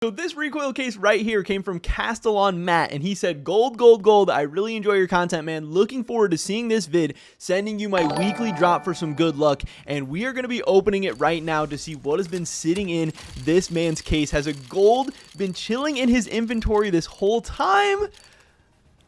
So this Recoil case right here came from Castellon Matt, and he said, gold, gold, gold. I really enjoy your content, man. Looking forward to seeing this vid, sending you my weekly drop for some good luck. And we are going to be opening it right now to see what has been sitting in this man's case. Has a gold been chilling in his inventory this whole time?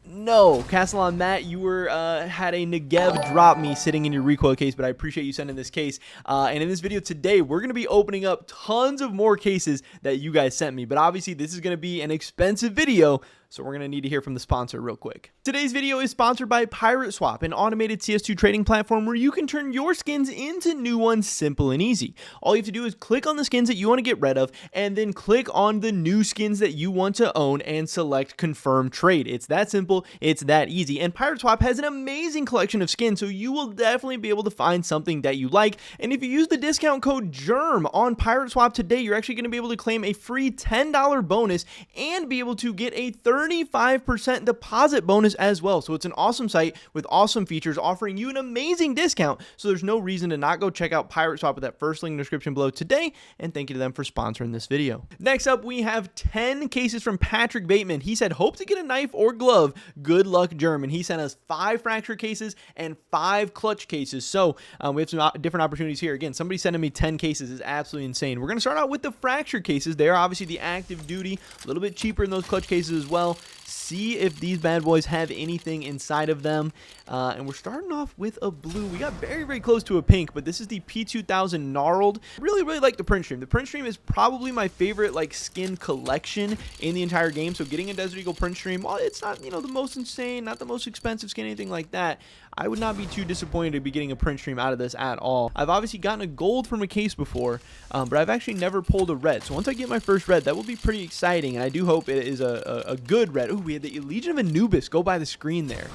No, Castellon Matt, you were had a Negev drop me sitting in your Recoil case, but I appreciate you sending this case. And in this video today, we're going to be opening up tons of more cases that you guys sent me. But obviously, this is going to be an expensive video, so we're going to need to hear from the sponsor real quick. Today's video is sponsored by Pirate Swap, an automated CS2 trading platform where you can turn your skins into new ones simple and easy. All you have to do is click on the skins that you want to get rid of, and then click on the new skins that you want to own and select confirm trade. It's that simple, it's that easy. And Pirate Swap has an amazing collection of skins, so you will definitely be able to find something that you like. And if you use the discount code GERM on Pirate Swap today, you're actually going to be able to claim a free $10 bonus and be able to get a 35% deposit bonus as well. So it's an awesome site with awesome features offering you an amazing discount. So there's no reason to not go check out Pirate Swap with that first link in the description below today. And thank you to them for sponsoring this video. Next up, we have 10 cases from Patrick Bateman. He said, hope to get a knife or glove. Good luck, German. He sent us 5 fracture cases and 5 clutch cases. So we have some different opportunities here. Again, somebody sending me 10 cases is absolutely insane. We're going to start out with the fracture cases. They are obviously the active duty, a little bit cheaper in those clutch cases as well. See if these bad boys have anything inside of them. And we're starting off with a blue. We got very, very close to a pink, but this is the P2000 Gnarled. Really, really like the print stream. The print stream is probably my favorite like skin collection in the entire game. So getting a Desert Eagle print stream, while it's not, you know, the most insane, not the most expensive skin, anything like that, I would not be too disappointed to be getting a print stream out of this at all. I've obviously gotten a gold from a case before, but I've actually never pulled a red. So once I get my first red, that will be pretty exciting, and I do hope it is a good red. Ooh, we had the Legion of Anubis go by the screen there.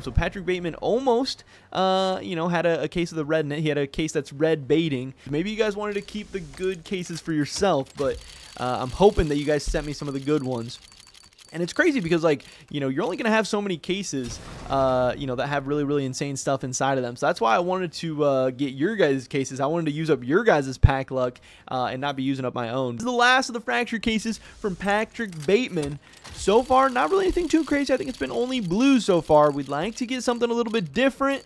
So Patrick Bateman almost, you know, had a case of the red in it. He had a case that's red baiting. Maybe you guys wanted to keep the good cases for yourself, but I'm hoping that you guys sent me some of the good ones. And it's crazy because, like, you know, you're only going to have so many cases, you know, that have really, really insane stuff inside of them. So that's why I wanted to get your guys' cases. I wanted to use up your guys' pack luck and not be using up my own. This is the last of the fracture cases from Patrick Bateman. So far, not really anything too crazy. I think it's been only blue so far. We'd like to get something a little bit different.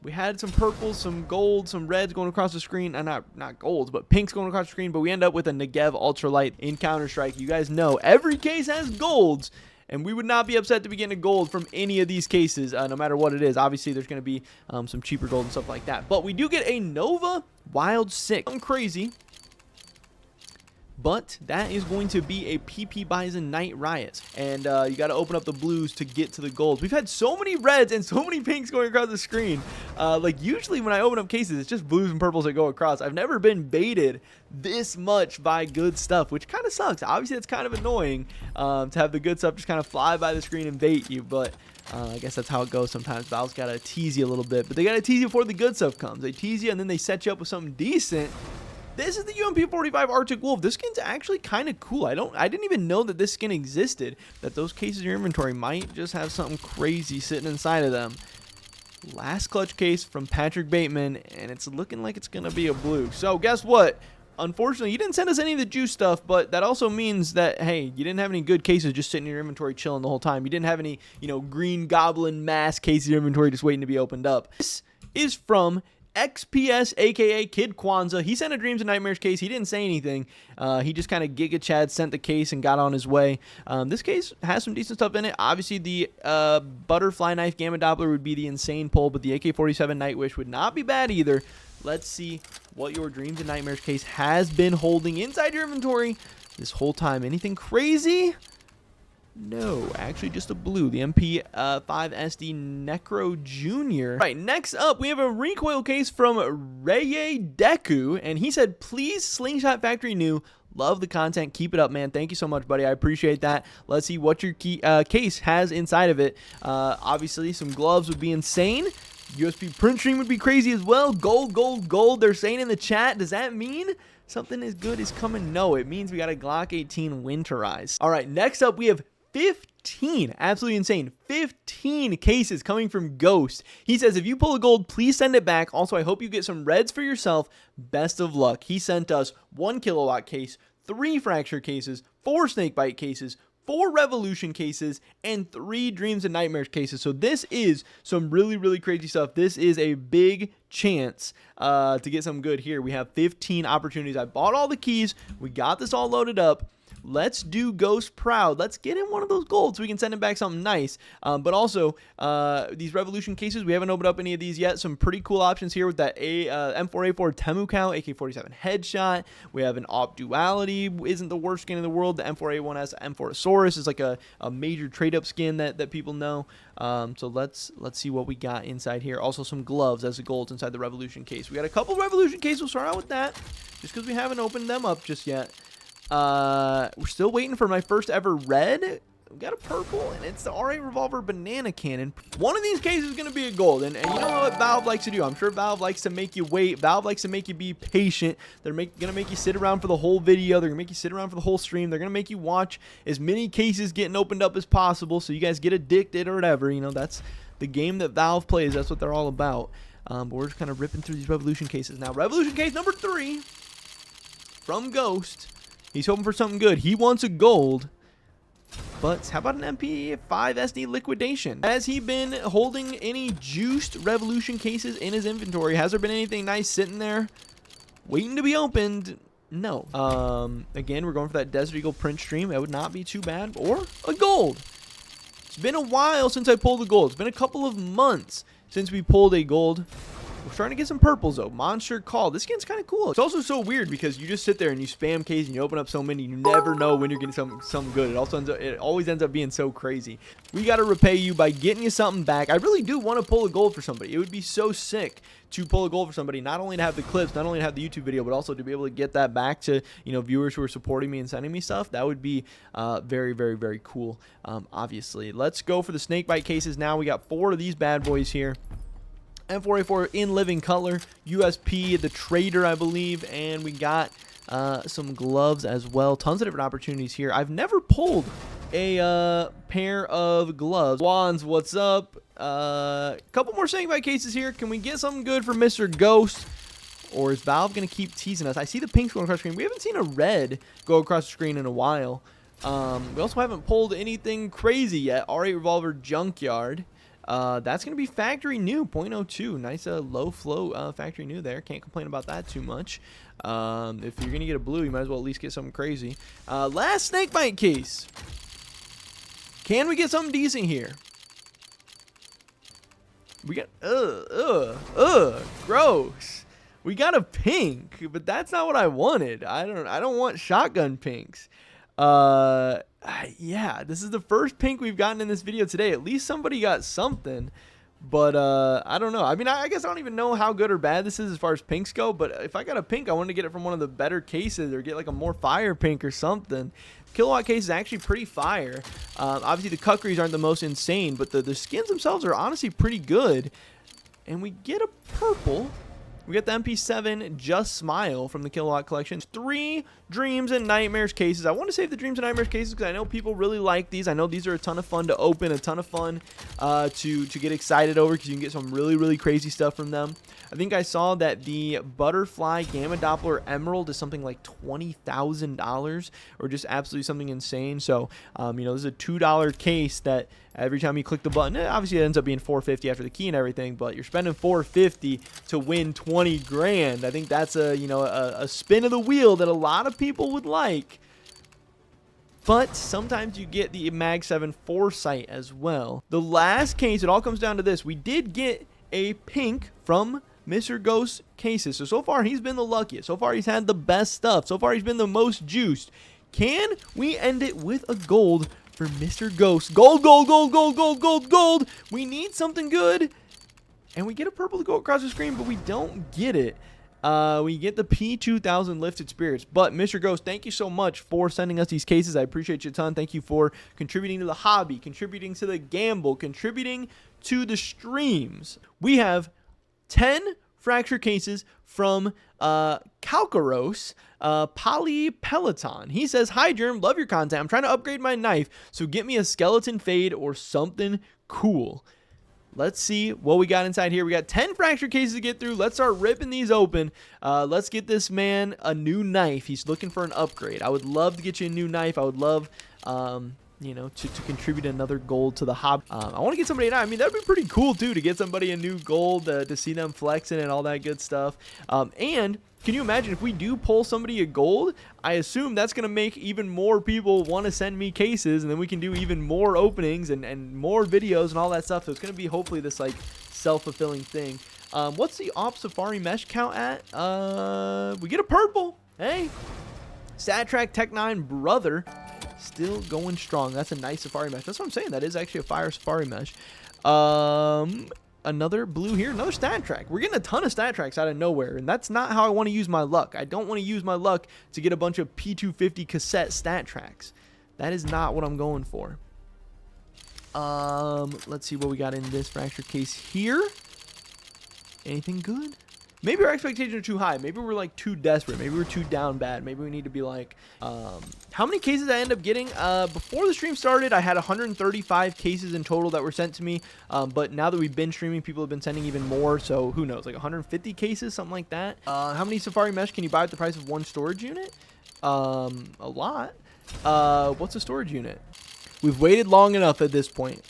We had some purples, some gold, some reds going across the screen. Not golds, but pinks going across the screen. But we end up with a Negev Ultralight in Counter-Strike. You guys know every case has golds, and we would not be upset to be getting a gold from any of these cases, no matter what it is. Obviously, there's going to be some cheaper gold and stuff like that. But we do get a Nova Wild 6. Something crazy. But that is going to be a PP Bison Night Riot. And you got to open up the blues to get to the golds. We've had so many reds and so many pinks going across the screen. Like, usually when I open up cases, it's just blues and purples that go across. I've never been baited this much by good stuff, which kind of sucks. Obviously, it's kind of annoying to have the good stuff just kind of fly by the screen and bait you. But I guess that's how it goes sometimes. Valve's got to tease you a little bit. But they got to tease you before the good stuff comes. They tease you, and then they set you up with something decent. This is the UMP45 Arctic Wolf. This skin's actually kind of cool. I didn't even know that this skin existed, that those cases in your inventory might just have something crazy sitting inside of them. Last clutch case from Patrick Bateman, and it's looking like it's going to be a blue. So guess what? Unfortunately, you didn't send us any of the juice stuff, but that also means that, hey, you didn't have any good cases just sitting in your inventory chilling the whole time. You didn't have any, you know, green goblin mass cases in your inventory just waiting to be opened up. This is from XPS, aka Kid Kwanzaa. He sent a Dreams and Nightmares case. He didn't say anything. He just kind of Giga Chad sent the case and got on his way. This case has some decent stuff in it. Obviously, the Butterfly Knife Gamma Doppler would be the insane pull, but the AK-47 Nightwish would not be bad either. Let's see what your Dreams and Nightmares case has been holding inside your inventory this whole time. Anything crazy? No, actually just a blue, the MP5SD Necro Jr. Right, next up, we have a Recoil case from Reye Deku, and he said, please, Slingshot Factory New, love the content, keep it up, man. Thank you so much, buddy, I appreciate that. Let's see what your case has inside of it. Obviously, some gloves would be insane. USB print stream would be crazy as well. Gold, gold, gold, they're saying in the chat. Does that mean something as good is coming? No, it means we got a Glock 18 Winterized. All right, next up, we have 15, absolutely insane, 15 cases coming from Ghost. He says, if you pull a gold, please send it back. Also, I hope you get some reds for yourself. Best of luck. He sent us 1 kilowatt case, 3 fracture cases, 4 snakebite cases, 4 revolution cases, and 3 dreams and nightmares cases. So this is some really, really crazy stuff. This is a big chance to get some good here. We have 15 opportunities. I bought all the keys. We got this all loaded up. Let's do Ghost proud. Let's get him one of those golds so we can send him back something nice. But also, these revolution cases, we haven't opened up any of these yet. Some pretty cool options here with that M4A4 Temucal, AK-47 headshot. We have an Op Duality, isn't the worst skin in the world. The M4A1S M4asaurus is like a major trade-up skin that people know. So let's see what we got inside here. Also some gloves as the golds inside the revolution case. We got a couple revolution cases. We'll start out with that just because we haven't opened them up just yet. We're still waiting for my first ever red. We got a purple, and it's the R8 Revolver Banana Cannon. One of these cases is going to be a gold, and you know what Valve likes to do. I'm sure Valve likes to make you wait. Valve likes to make you be patient. They're going to make you sit around for the whole video. They're going to make you sit around for the whole stream. They're going to make you watch as many cases getting opened up as possible so you guys get addicted or whatever. You know, that's the game that Valve plays. That's what they're all about. But we're just kind of ripping through these revolution cases now. Revolution case number 3 from Ghost. He's hoping for something good. He wants a gold. But how about an MP5 SD liquidation? Has he been holding any juiced revolution cases in his inventory? Has there been anything nice sitting there waiting to be opened? No. Again, we're going for that Desert Eagle print stream. That would not be too bad. Or a gold. It's been a while since I pulled a gold. It's been a couple of months since we pulled a gold. We're starting to get some purples though. Monster Call. This skin's kind of cool. It's also so weird because you just sit there and you spam case and you open up so many. You never know when you're getting something good. It always ends up being so crazy. We got to repay you by getting you something back. I really do want to pull a gold for somebody. It would be so sick to pull a gold for somebody. Not only to have the clips, not only to have the YouTube video, but also to be able to get that back to, you know, viewers who are supporting me and sending me stuff. That would be very, very, very cool. Obviously, let's go for the snakebite cases now. We got 4 of these bad boys here. M4A4 in living color, USP, the trader, I believe, and we got some gloves as well. Tons of different opportunities here. I've never pulled a pair of gloves. Wands, what's up? Couple more snakebite cases here. Can we get something good for Mr. Ghost? Or is Valve going to keep teasing us? I see the pinks going across the screen. We haven't seen a red go across the screen in a while. We also haven't pulled anything crazy yet. R8 Revolver Junkyard. That's going to be factory new, 0.02. Nice low flow factory new there. Can't complain about that too much. If you're going to get a blue, you might as well at least get something crazy. Last snakebite case. Can we get something decent here? We got, gross. We got a pink, but that's not what I wanted. I don't want shotgun pinks. Yeah, this is the first pink we've gotten in this video today. At least somebody got something, but I don't know. I mean, I guess I don't even know how good or bad this is as far as pinks go, but if I got a pink, I want to get it from one of the better cases or get like a more fire pink or something. Kilowatt case is actually pretty fire. Obviously the cuckeries aren't the most insane, but the skins themselves are honestly pretty good. And we get a purple. We got the MP7 Just Smile from the Kilowatt collection. 3 Dreams and Nightmares cases. I want to save the Dreams and Nightmares cases because I know people really like these. I know these are a ton of fun to open, a ton of fun to get excited over because you can get some really, really crazy stuff from them. I think I saw that the Butterfly Gamma Doppler Emerald is something like $20,000 or just absolutely something insane. So, you know, this is a $2 case that every time you click the button, obviously it ends up being $450 after the key and everything, but you're spending $450 to win 20 grand. I think that's a spin of the wheel that a lot of people would like. But sometimes you get the Mag 7 Foresight as well. The last case, it all comes down to this. We did get a pink from Mr. Ghost cases. So far, he's been the luckiest. So far, he's had the best stuff. So far, he's been the most juiced. Can we end it with a gold for Mr. Ghost? Gold, gold, gold, gold, gold, gold, gold. We need something good. And we get a purple to go across the screen, but we don't get it. We get the P2000 Lifted Spirits. But Mr. Ghost, thank you so much for sending us these cases. I appreciate you a ton. Thank you for contributing to the hobby, contributing to the gamble, contributing to the streams. We have 10 fracture cases from Calcaros, Poly Peloton. He says, "Hi Germ, love your content. I'm trying to upgrade my knife, so get me a skeleton fade or something cool." Let's see what we got inside here. We got 10 fracture cases to get through. Let's start ripping these open. Let's get this man a new knife. He's looking for an upgrade. I would love to get you a new knife. I would love, you know, to contribute another gold to the hobby. I want to get somebody a knife. I mean, that'd be pretty cool, too, to get somebody a new gold, to see them flexing and all that good stuff. And can you imagine if we do pull somebody a gold? I assume that's going to make even more people want to send me cases, and then we can do even more openings and more videos and all that stuff. So it's going to be hopefully this like self-fulfilling thing. What's the Op Safari Mesh count at? We get a purple. Hey, StatTrack Tech 9 brother, still going strong. That's a nice Safari Mesh. That's what I'm saying. That is actually a fire Safari Mesh. Another blue here, another stat track. We're getting a ton of stat tracks out of nowhere, and that's not how I want to use my luck. I don't want to use my luck to get a bunch of P250 cassette stat tracks. That is not what I'm going for. Let's see what we got in this fracture case here. Anything good? Maybe our expectations are too high. Maybe we're like too desperate. Maybe we're too down bad. Maybe we need to be like, how many cases I end up getting? Before the stream started, I had 135 cases in total that were sent to me. But now that we've been streaming, people have been sending even more. So who knows, like 150 cases, something like that. How many Safari Mesh can you buy at the price of one storage unit? A lot. What's a storage unit? We've waited long enough at this point.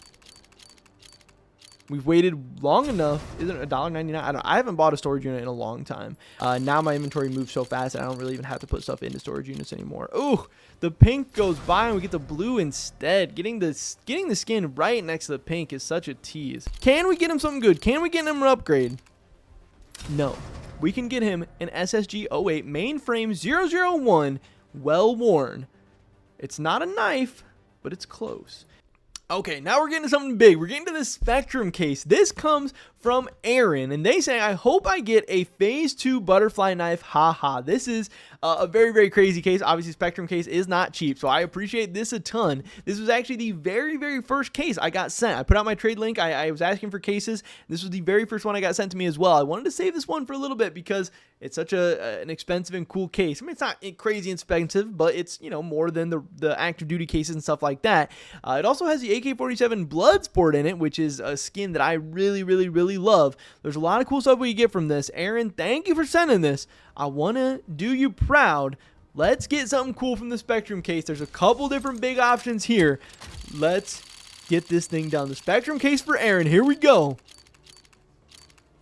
We've waited long enough. Isn't it $1.99? I haven't bought a storage unit in a long time. Now my inventory moves so fast that I don't really even have to put stuff into storage units anymore. Ooh, the pink goes by and we get the blue instead. Getting the skin right next to the pink is such a tease. Can we get him something good? Can we get him an upgrade? No. We can get him an SSG 08 mainframe 001 well worn. It's not a knife, but it's close. Okay, now we're getting to something big. We're getting to the Spectrum case. This comes from Aaron, and they say, I hope I get a phase 2 butterfly knife. Haha. This is a very, very crazy case. Obviously, Spectrum case is not cheap, so I appreciate this a ton. This was actually the very, very first case I got sent. I put out my trade link. I was asking for cases. This was the very first one I got sent to me as well. I wanted to save this one for a little bit because it's such an expensive and cool case. I mean, it's not crazy expensive, but it's, you know, more than the active duty cases and stuff like that. It also has the AK-47 Bloodsport in it, which is a skin that I really, really, really love. There's a lot of cool stuff we get from this. Aaron, thank you for sending this. I want to do you proud. Let's get something cool from the Spectrum case. There's a couple different big options here. Let's get this thing done. The Spectrum case for Aaron. Here we go.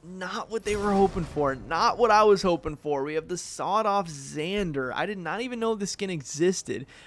Not what they were hoping for. Not what I was hoping for. We have the sawed-off Xander. I did not even know this skin existed.